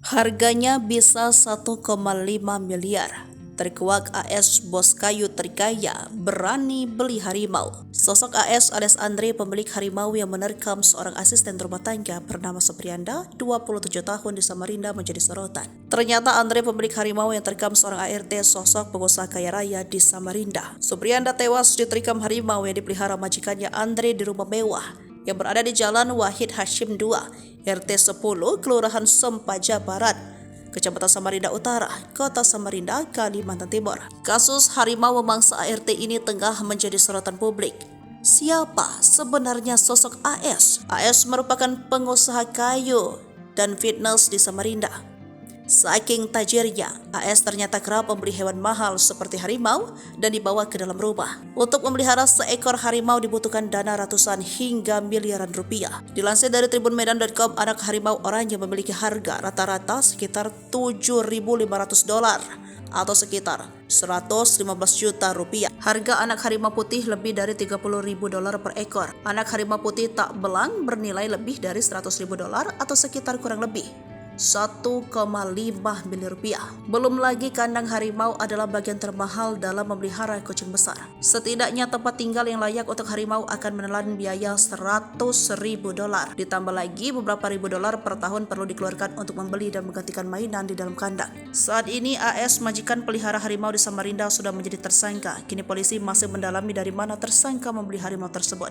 Harganya bisa 1,5 miliar. Terkuak AS bos kayu terkaya berani beli harimau. Sosok AS alias Andre pemilik harimau yang menerkam seorang asisten rumah tangga bernama Suprianda, 27 tahun di Samarinda menjadi sorotan. Ternyata Andre pemilik harimau yang terekam seorang ART sosok pengusaha kaya raya di Samarinda. Suprianda tewas diterkam harimau yang dipelihara majikannya Andre di rumah mewah yang berada di Jalan Wahid Hashim 2, RT 10, Kelurahan Sempaja Barat, Kecamatan Samarinda Utara, Kota Samarinda, Kalimantan Timur. Kasus harimau memangsa ART ini tengah menjadi sorotan publik. Siapa sebenarnya sosok AS? AS merupakan pengusaha kayu dan fitness di Samarinda. Saking tajirnya, AS ternyata kerap membeli hewan mahal seperti harimau dan dibawa ke dalam rumah. Untuk memelihara seekor harimau dibutuhkan dana ratusan hingga miliaran rupiah. Dilansir dari tribunmedan.com, anak harimau oranye memiliki harga rata-rata sekitar $7.500 atau sekitar 115 juta rupiah. Harga anak harimau putih lebih dari $30.000 per ekor. Anak harimau putih tak belang bernilai lebih dari $100.000 atau sekitar kurang lebih 1,5 miliar rupiah. Belum lagi kandang harimau adalah bagian termahal dalam memelihara kucing besar. Setidaknya tempat tinggal yang layak untuk harimau akan menelan biaya $100.000. Ditambah lagi beberapa ribu dolar per tahun perlu dikeluarkan untuk membeli dan menggantikan mainan di dalam kandang. Saat ini AS majikan pelihara harimau di Samarinda sudah menjadi tersangka. Kini polisi masih mendalami dari mana tersangka membeli harimau tersebut.